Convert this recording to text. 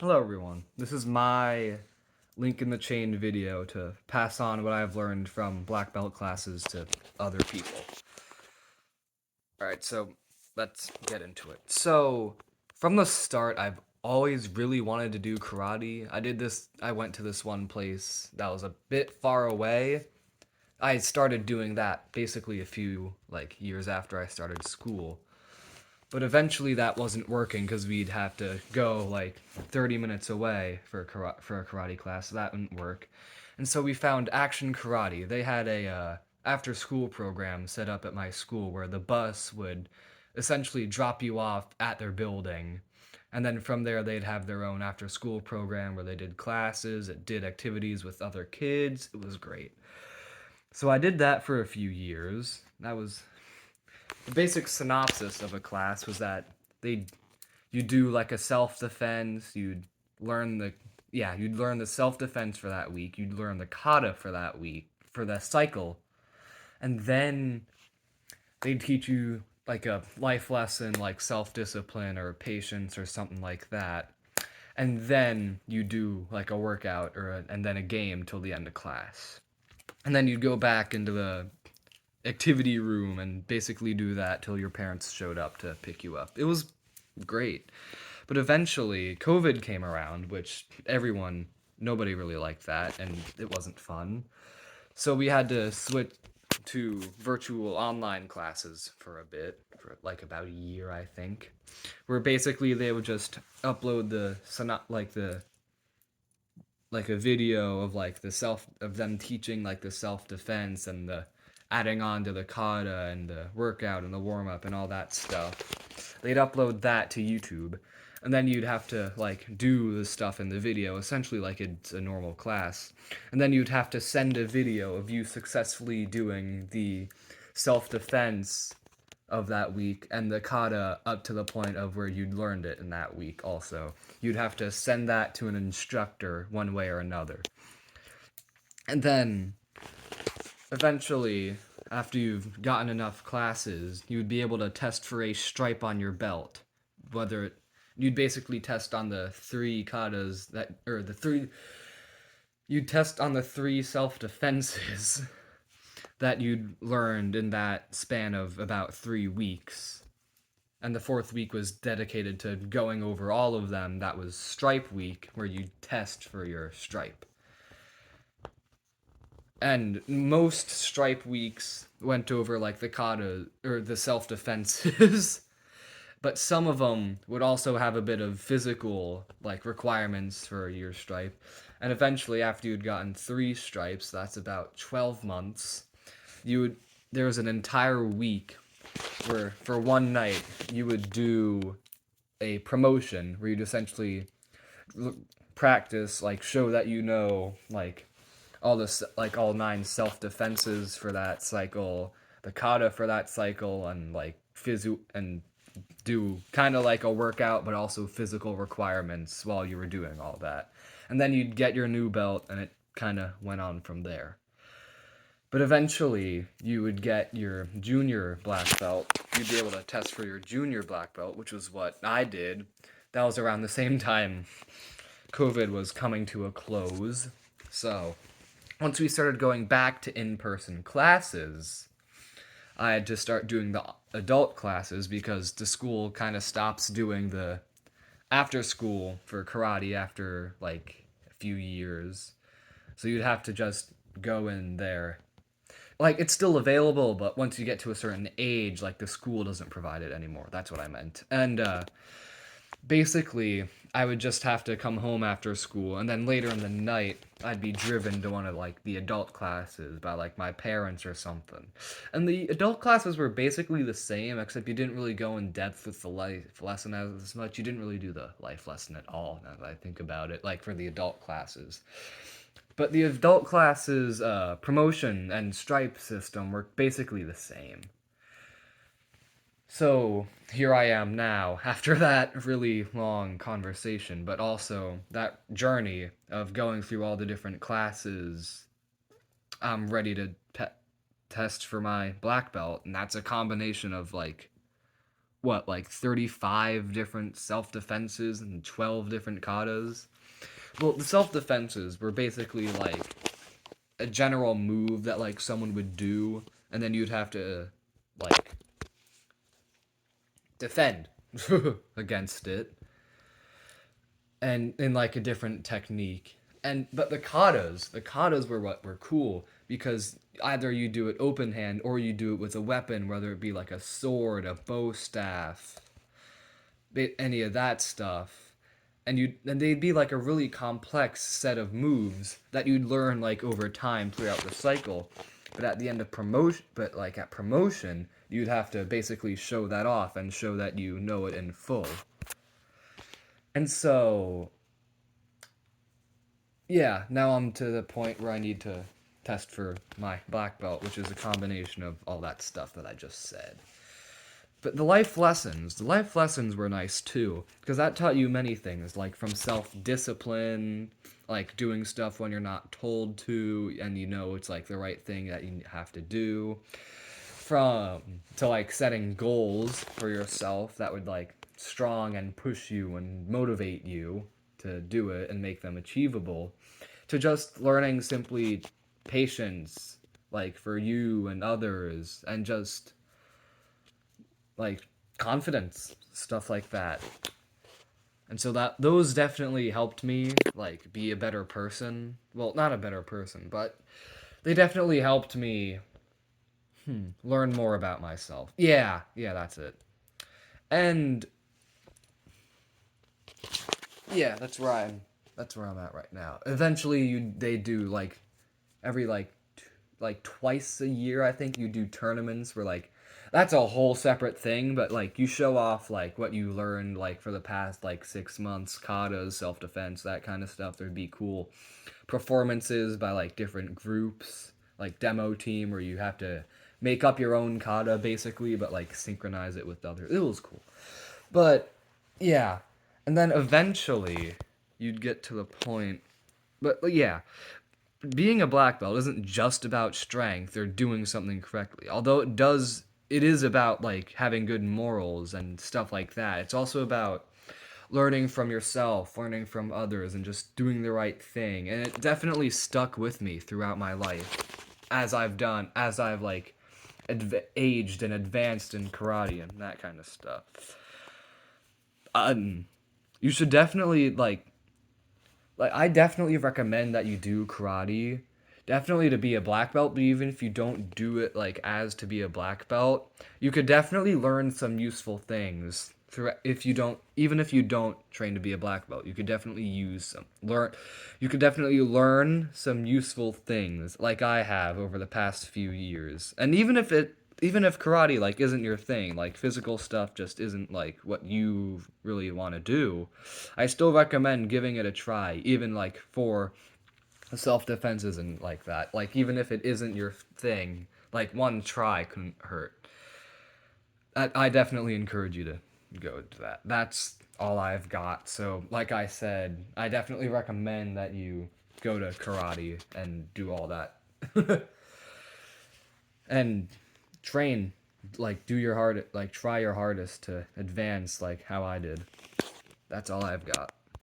Hello everyone. This is my link in the chain video to pass on what I've learned from black belt classes to other people. Alright, so let's get into it. So, from the start, I've always really wanted to do karate. I went to this one place that was a bit far away. I started doing that basically a few years after I started school. But eventually that wasn't working because we'd have to go like 30 minutes away for a karate class. So that wouldn't work. And so we found Action Karate. They had a after school program set up at my school where the bus would essentially drop you off at their building. And then from there, they'd have their own after school program where they did classes, it did activities with other kids. It was great. So I did that for a few years. That was the basic synopsis of a class was that they you do like a self defense. Learn the you'd learn the self defense for that week. You'd learn the kata for that week for the cycle, and then they'd teach you like a life lesson like self discipline or patience or something like that. And then you do like a workout and then a game till the end of class. And then you'd go back into the activity room and basically do that till your parents showed up to pick you up. It was great. But eventually, COVID came around, which nobody really liked that, and it wasn't fun. So we had to switch to virtual online classes for a bit, for like about a year, I think, where basically they would just upload like a video of like the self of them teaching like the self defense and the adding on to the kata and the workout and the warm up and all that stuff. They'd upload that to YouTube, and then you'd have to like do the stuff in the video essentially like it's a normal class. And then you'd have to send a video of you successfully doing the self defense of that week and the kata up to the point of where you'd learned it in that week also. You'd have to send that to an instructor one way or another. And then eventually, after you've gotten enough classes, you'd be able to test for a stripe on your belt. Whether you'd basically test on the three katas that or the three you'd test on the three self defenses that you'd learned in that span of about 3 weeks. And the fourth week was dedicated to going over all of them. That was Stripe Week, where you test for your stripe. And most Stripe Weeks went over like the kata or the self defenses, but some of them would also have a bit of physical like requirements for your stripe. And eventually, after you'd gotten 3 stripes, that's about 12 months. You would there was an entire week where for one night you would do a promotion where you'd essentially practice like show that you know like all 9 self defenses for that cycle, the kata for that cycle, and like physio and do kind of like a workout but also physical requirements while you were doing all that. And then you'd get your new belt and it kind of went on from there. But eventually, you would get your junior black belt. You'd be able to test for your junior black belt, which was what I did. That was around the same time COVID was coming to a close. So, once we started going back to in person classes, I had to start doing the adult classes because the school kind of stops doing the after school for karate after like a few years. So, you'd have to just go in there like it's still available, but once you get to a certain age, like the school doesn't provide it anymore. That's what I meant. And basically, I would just have to come home after school, and then later in the night, I'd be driven to one of like the adult classes by like my parents or something. And the adult classes were basically the same, except you didn't really go in depth with the life lesson as much. You didn't really do the life lesson at all. Now that I think about it, like for the adult classes. But the adult classes promotion and stripe system were basically the same. So here I am now, after that really long conversation, but also that journey of going through all the different classes. I'm ready to test for my black belt, and that's a combination of like what, like 35 different self-defenses and 12 different katas. Well, the self-defenses were basically like a general move that like someone would do, and then you'd have to like defend against it, and in like a different technique. And but the katas were what were cool because either you do it open hand or you do it with a weapon, whether it be like a sword, a bow staff, any of that stuff. And they'd be like a really complex set of moves that you'd learn like over time throughout the cycle. But at the end of promotion, but like at promotion, you'd have to basically show that off and show that you know it in full. And so, yeah, now I'm to the point where I need to test for my black belt, which is a combination of all that stuff that I just said. But the life lessons were nice too, because that taught you many things, like from self-discipline, like doing stuff when you're not told to, and you know it's like the right thing that you have to do, from to like setting goals for yourself that would like strong and push you and motivate you to do it and make them achievable, to just learning simply patience, like for you and others, and just like confidence, stuff like that. And so that those definitely helped me like be a better person. Well, not a better person, but they definitely helped me learn more about myself. Yeah, that's it. And yeah, that's where I'm at right now. Eventually they do like every like twice a year, I think you do tournaments where like that's a whole separate thing, but like you show off like what you learned like for the past like 6 months, katas, self-defense, that kind of stuff. There'd be cool performances by like different groups, like demo team where you have to make up your own kata basically, but like synchronize it with others. It was cool. But yeah, and then eventually you'd get to the point. But yeah, being a black belt isn't just about strength or doing something correctly. Although it is about like having good morals and stuff like that. It's also about learning from yourself, learning from others, and just doing the right thing. And it definitely stuck with me throughout my life as I've like aged and advanced in karate and that kind of stuff. Um, you should definitely like I definitely recommend that you do karate. Definitely to be a black belt, but even if you don't do it like as to be a black belt, you could definitely learn some useful things through if you don't even if you don't train to be a black belt, you could definitely use some learn you could definitely learn some useful things like I have over the past few years. And even if karate like isn't your thing, like physical stuff just isn't like what you really want to do, I still recommend giving it a try, even like for self defense isn't like that. Like even if it isn't your thing, like one try couldn't hurt. I definitely encourage you to go to that. That's all I've got. So like I said, I definitely recommend that you go to karate and do all that. And train, like do your hard like try your hardest to advance like how I did. That's all I've got.